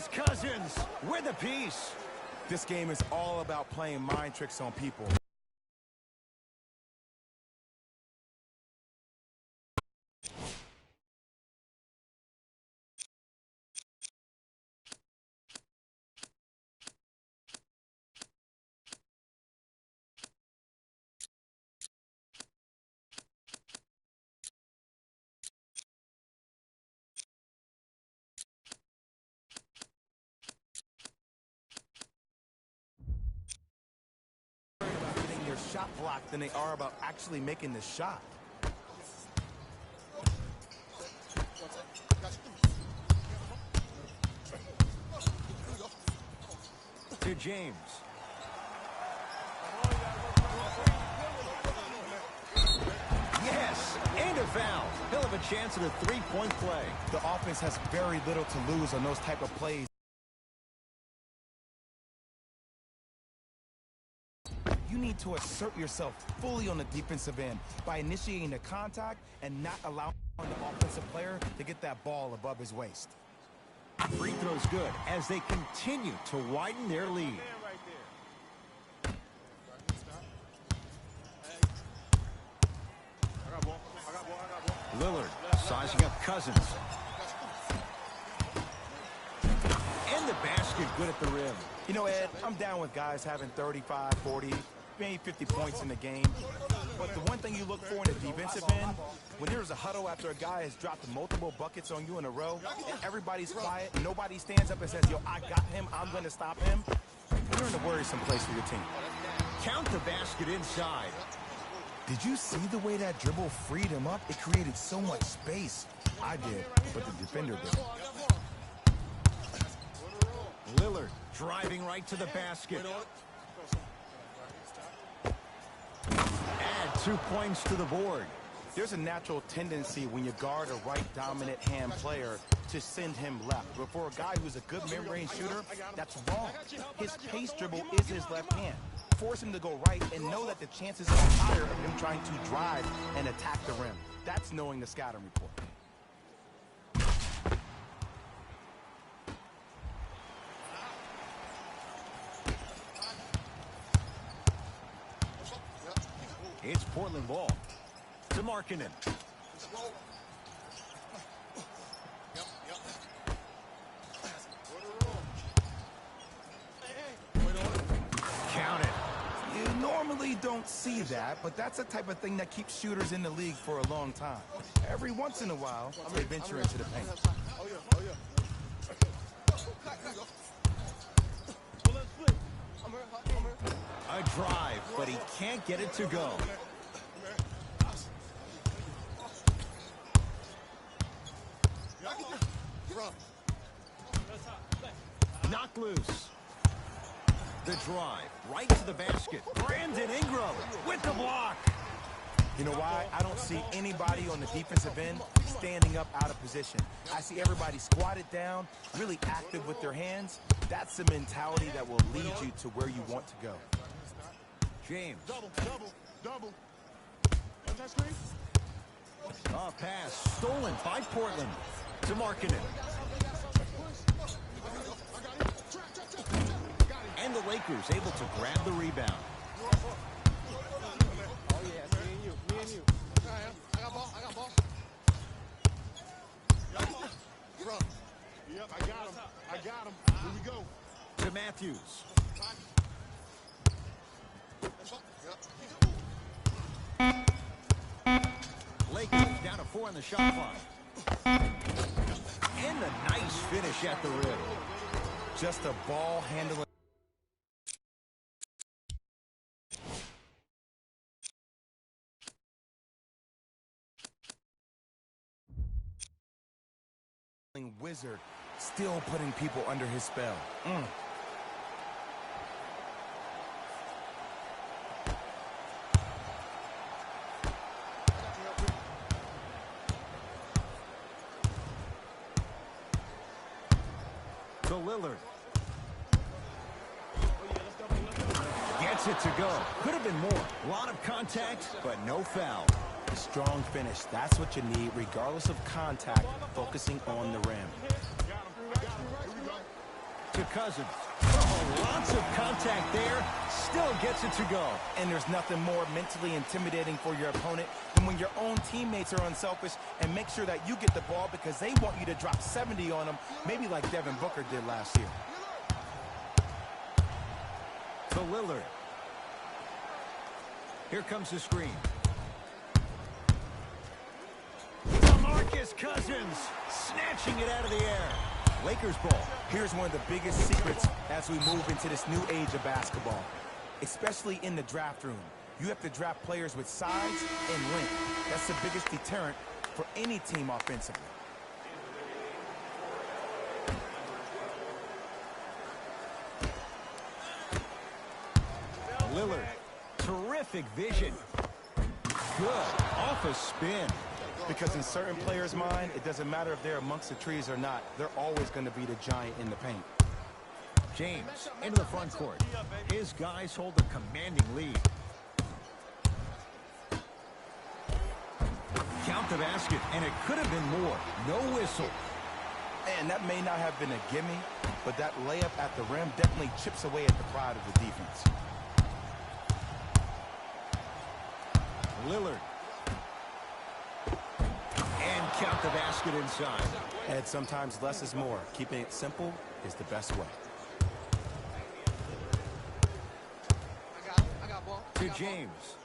It's Cousins with a piece. This game is all about playing mind tricks on people. Shot block than they are about actually making the shot. To James. Yes, and a foul. He'll have a chance at a three-point play. The offense has very little to lose on those type of plays. You need to assert yourself fully on the defensive end by initiating the contact and not allowing the offensive player to get that ball above his waist. Free throw's good as they continue to widen their lead. Lillard sizing up Cousins. And the basket good at the rim. You know, Ed, I'm down with guys having 35, 40, maybe 50 points in the game. But the one thing you look for in the defensive end, when there's a huddle after a guy has dropped multiple buckets on you in a row, and everybody's quiet, nobody stands up and says, yo, I got him, I'm going to stop him, you're in a worrisome place for your team. Count the basket inside. Did you see the way that dribble freed him up? It created so much space. I did, but the defender didn't. Lillard driving right to the basket. Add 2 points to the board. There's a natural tendency when you guard a right dominant hand player to send him left. But for a guy who's a good mid-range shooter, that's wrong. His pace dribble is his left hand. Force him to go right and know that the chances are higher of him trying to drive and attack the rim. That's knowing the scouting report. It's Portland ball. To Markkanen. Count it. You normally don't see that, but that's the type of thing that keeps shooters in the league for a long time. Every once in a while, they venture into the paint. A drive, but he can't get it to go. Knocked loose. The drive, right to the basket. Brandon Ingram with the block. You know why? I don't see anybody on the defensive end standing up out of position. I see everybody squatted down, really active with their hands. That's the mentality that will lead you to where you want to go. James. Double. A pass stolen by Portland. To Markkanen. And the Lakers able to grab the rebound. Oh, yeah, me and you. I got ball. Yep, I got him. Here we go. To Matthews. Lakers down to 4 on the shot clock. And a nice finish at the rim. Just a ball handling. Wizard still putting people under his spell. To Lillard. Gets it to go. Could have been more. A lot of contact, but no foul. Strong finish. That's what you need, regardless of contact, focusing on the rim. to Cousins. Oh, lots of contact there. Still gets it to go. And there's nothing more mentally intimidating for your opponent than when your own teammates are unselfish and make sure that you get the ball because they want you to drop 70 on them, maybe like Devin Booker did last year. To Lillard. Here comes the screen. DeMarcus Cousins snatching it out of the air. Lakers ball. Here's one of the biggest secrets as we move into this new age of basketball, especially in the draft room. You have to draft players with size and length. That's the biggest deterrent for any team offensively. Lillard. Terrific vision. Good. Off a spin. Because in certain players' mind, it doesn't matter if they're amongst the trees or not. They're always going to be the giant in the paint. James into the front court. His guys hold a commanding lead. Count the basket, and it could have been more. No whistle. And that may not have been a gimme, but that layup at the rim definitely chips away at the pride of the defense. Lillard. And count the basket inside. And sometimes less is more. Keeping it simple is the best way. I got ball. To James.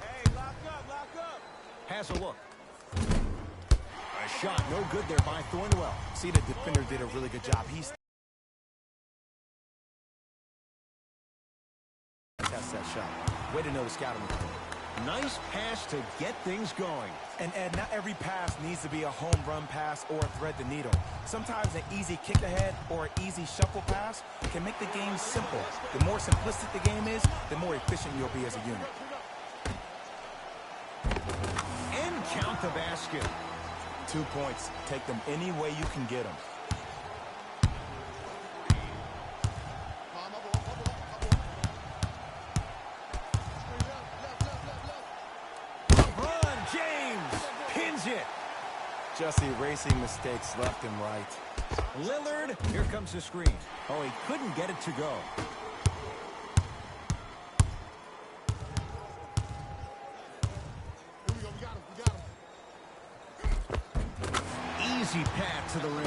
Hey, lock up. Has a look. A shot no good there by Thornwell. See, the defender did a really good job. He's test that shot. Way to know to scout him. Nice pass to get things going. And Ed, not every pass needs to be a home run pass or thread the needle. Sometimes an easy kick ahead or an easy shuffle pass can make the game simple. The more simplistic the game is, the more efficient you'll be as a unit. And count the basket. 2 points. Take them any way you can get them. LeBron James pins it. Just erasing mistakes left and right. Lillard, here comes the screen. Oh, he couldn't get it to go. Easy pass to the rim.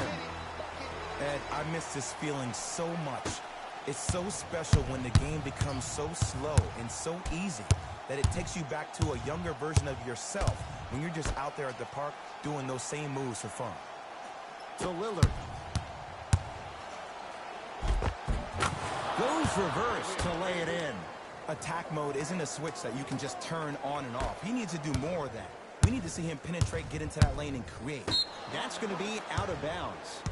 Ed, I miss this feeling so much. It's so special when the game becomes so slow and so easy that it takes you back to a younger version of yourself when you're just out there at the park doing those same moves for fun. To Lillard. Goes reverse to lay it in. Attack mode isn't a switch that you can just turn on and off. He needs to do more of that. We need to see him penetrate, get into that lane, and create. That's going to be out of bounds.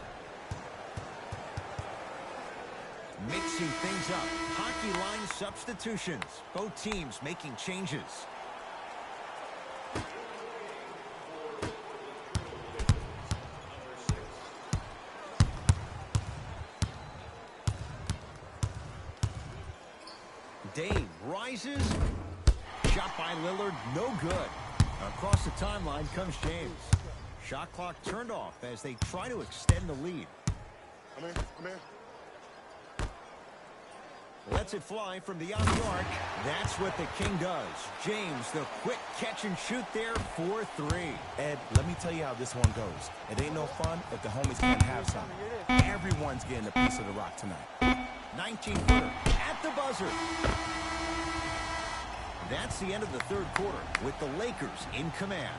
Mixing things up. Hockey line substitutions. Both teams making changes. Dave rises. Shot by Lillard, no good. Across the timeline comes James. Shot clock turned off as they try to extend the lead. I'm in. Lets it fly from beyond the arc. That's what the King does. James, the quick catch and shoot there for three. Ed, let me tell you how this one goes. It ain't no fun if the homies can't have some. Everyone's getting a piece of the rock tonight. 19-footer at the buzzer. That's the end of the third quarter with the Lakers in command.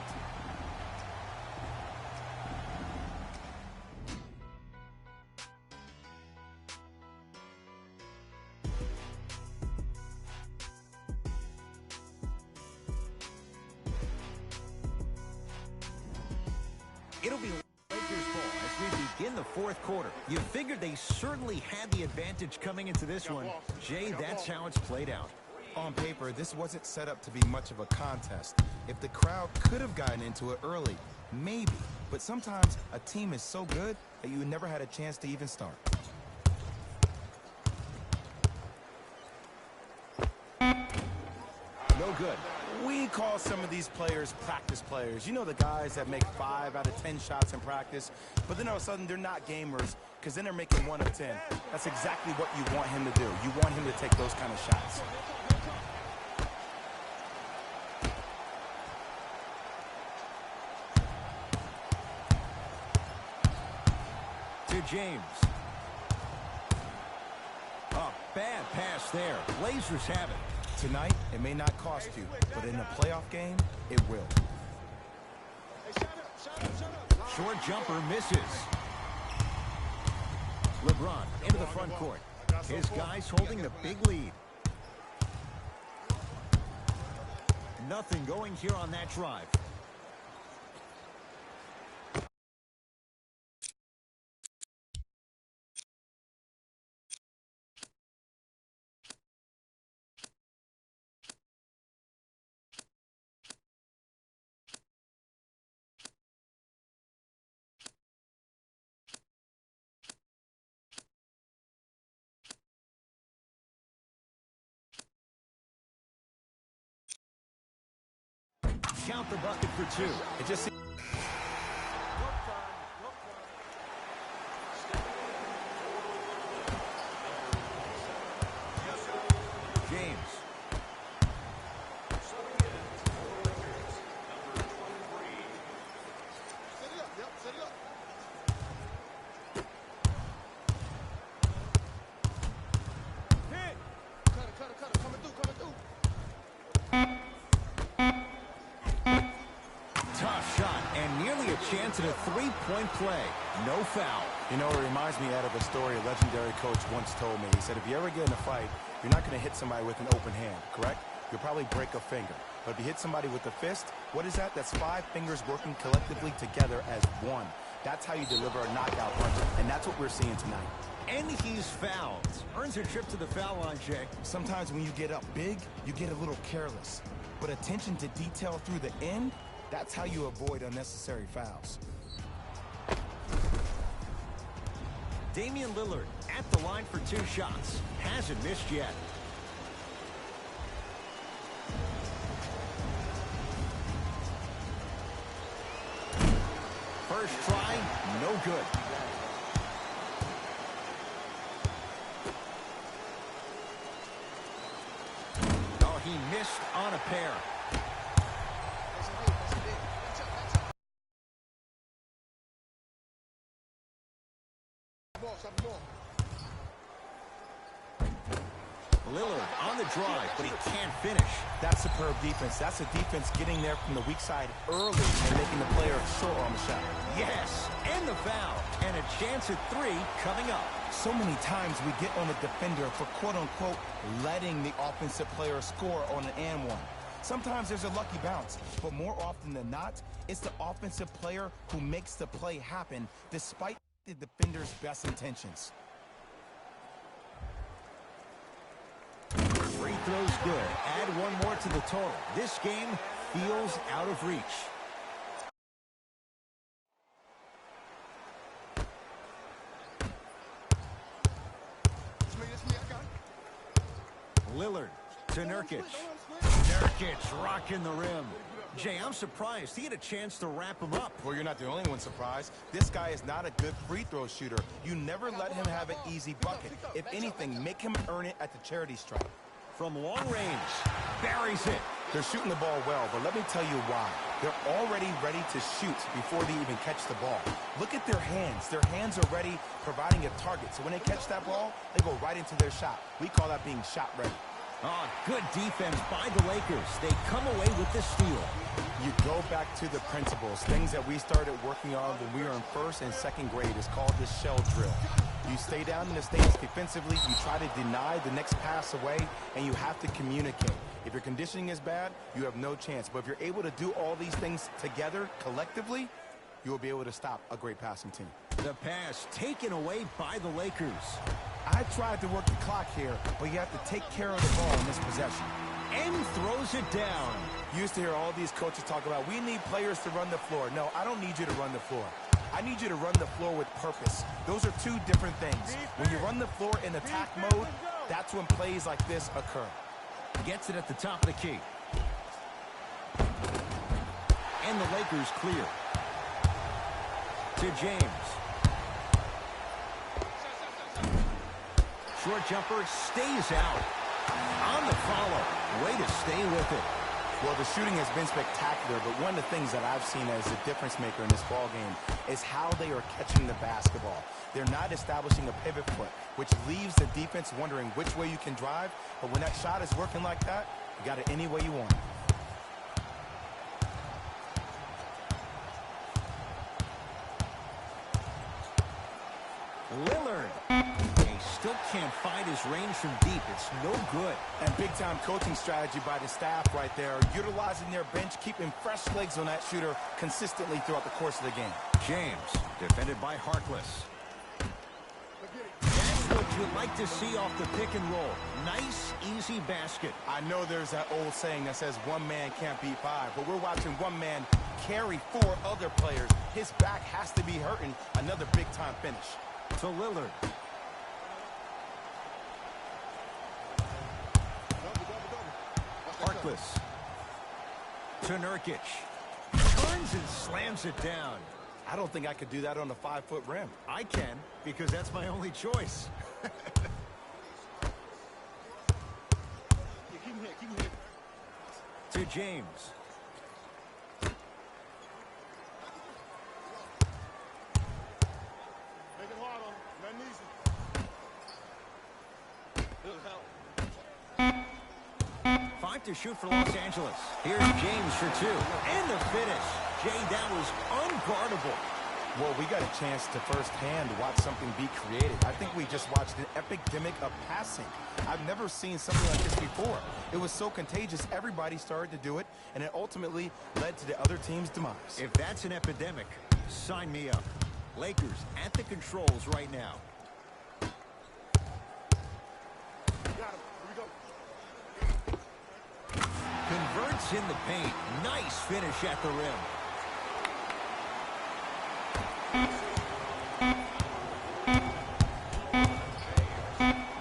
It'll be Lakers ball as we begin the fourth quarter. You figured they certainly had the advantage coming into this one. Jay, that's how it's played out. On paper, this wasn't set up to be much of a contest. If the crowd could have gotten into it early, maybe. But sometimes a team is so good that you never had a chance to even start. No good. We call some of these players practice players. You know, the guys that make 5 out of 10 shots in practice, but then all of a sudden they're not gamers because then they're making 1 of 10. That's exactly what you want him to do. You want him to take those kind of shots. To James. A bad pass there. Blazers have it. Tonight, it may not cost you, but in a playoff game, it will. Short jumper misses. LeBron into the front court. His guys holding the big lead. Nothing going here on that drive. Count the bucket for 2. It just seems James. Tough shot and nearly a chance at a 3-point play. No foul. You know, it reminds me out of a story a legendary coach once told me. He said, if you ever get in a fight, you're not going to hit somebody with an open hand, correct? You'll probably break a finger. But if you hit somebody with a fist, what is that? That's 5 fingers working collectively together as one. That's how you deliver a knockout punch, and that's what we're seeing tonight. And he's fouled. Earns a trip to the foul line, Jay. Sometimes when you get up big, you get a little careless. But attention to detail through the end, that's how you avoid unnecessary fouls. Damian Lillard at the line for 2 shots. Hasn't missed yet. First try, no good. Oh, he missed on a pair. Lillard on the drive, but he can't finish. That's superb defense. That's a defense getting there from the weak side early and making the player short on the shot. Yes, and the foul. And a chance at 3 coming up. So many times we get on the defender for quote-unquote letting the offensive player score on an and one. Sometimes there's a lucky bounce, but more often than not, it's the offensive player who makes the play happen despite the defender's best intentions. Free throws good. Add 1 more to the total. This game feels out of reach. Lillard to Nurkic. Nurkic rocking the rim. Jay, I'm surprised he had a chance to wrap him up. Well, you're not the only one surprised. This guy is not a good free throw shooter. You never let him have an easy bucket. If anything, make him earn it at the charity stripe. From long range, buries it. They're shooting the ball well, but let me tell you why. They're already ready to shoot before they even catch the ball. Look at their hands. Their hands are ready, providing a target. So when they catch that ball, they go right into their shot. We call that being shot ready. Oh, good defense by the Lakers. They come away with the steal. You go back to the principles. Things that we started working on when we were in 1st and 2nd grade is called the shell drill. You stay down in the stance defensively, you try to deny the next pass away, and you have to communicate. If your conditioning is bad, you have no chance. But if you're able to do all these things together, collectively, you will be able to stop a great passing team. The pass taken away by the Lakers. I tried to work the clock here, but you have to take care of the ball in this possession. And throws it down. You used to hear all these coaches talk about, we need players to run the floor. No, I don't need you to run the floor. I need you to run the floor with purpose. Those are 2 different things. When you run the floor in attack mode, that's when plays like this occur. Gets it at the top of the key. And the Lakers clear. To James. Short jumper stays out. On the follow. Way to stay with it. Well, the shooting has been spectacular, but one of the things that I've seen as a difference maker in this ball game is how they are catching the basketball. They're not establishing a pivot foot, which leaves the defense wondering which way you can drive. But when that shot is working like that, you got it any way you want it. Lillard. He still can't find his range from deep. It's no good. And big-time coaching strategy by the staff right there, utilizing their bench, keeping fresh legs on that shooter consistently throughout the course of the game. James, defended by Harkless. That's what you'd like to see off the pick and roll. Nice, easy basket. I know there's that old saying that says one man can't beat five, but we're watching one man carry four other players. His back has to be hurting. Another big-time finish. To Lillard. Harkless. To Nurkic. Turns and slams it down. I don't think I could do that on a 5-foot rim. I can, because that's my only choice. Keep him here. To James. Make it hard on him. Nothing easy. Good help. 5 to shoot for Los Angeles. Here's James for 2. And the finish. Jay, that was unguardable. Well, we got a chance to firsthand watch something be created. I think we just watched an epidemic of passing. I've never seen something like this before. It was so contagious, everybody started to do it, and it ultimately led to the other team's demise. If that's an epidemic, sign me up. Lakers at the controls right now. Got him. Here we go. Converts in the paint. Nice finish at the rim.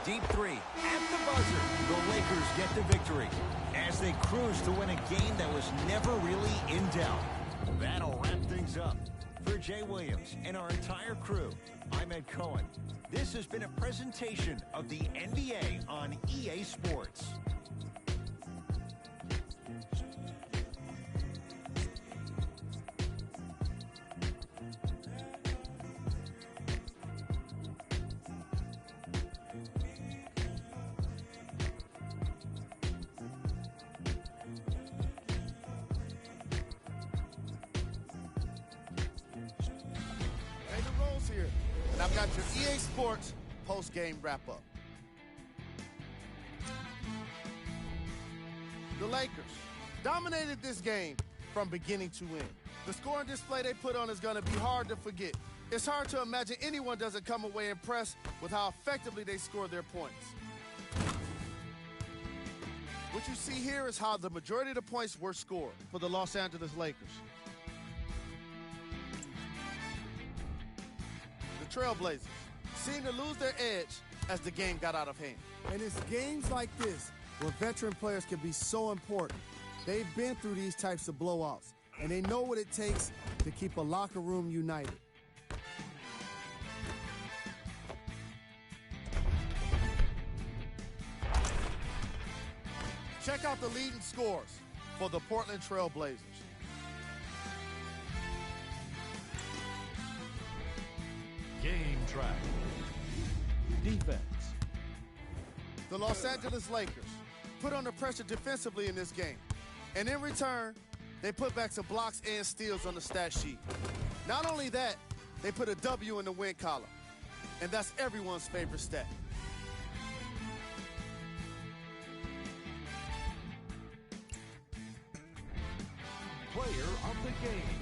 Deep three at the buzzer. The Lakers get the victory as they cruise to win a game that was never really in doubt. That'll wrap things up. For Jay Williams and our entire crew, I'm Ed Cohen. This has been a presentation of the NBA on EA Sports. Here, and I've got your EA Sports post-game wrap-up. The Lakers dominated this game from beginning to end. The scoring display they put on is going to be hard to forget. It's hard to imagine anyone doesn't come away impressed with how effectively they scored their points. What you see here is how the majority of the points were scored for the Los Angeles Lakers. Trailblazers seem to lose their edge as the game got out of hand. And it's games like this where veteran players can be so important. They've been through these types of blowouts, and they know what it takes to keep a locker room united. Check out the leading scores for the Portland Trailblazers. Game track. Defense. The Los Angeles Lakers put under pressure defensively in this game. And in return, they put back some blocks and steals on the stat sheet. Not only that, they put a W in the win column. And that's everyone's favorite stat. Player of the game.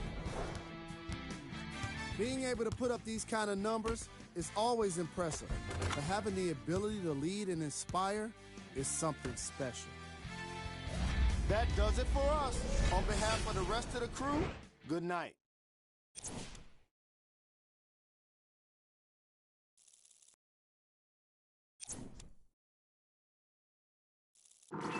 Being able to put up these kind of numbers is always impressive, but having the ability to lead and inspire is something special. That does it for us. On behalf of the rest of the crew, good night. You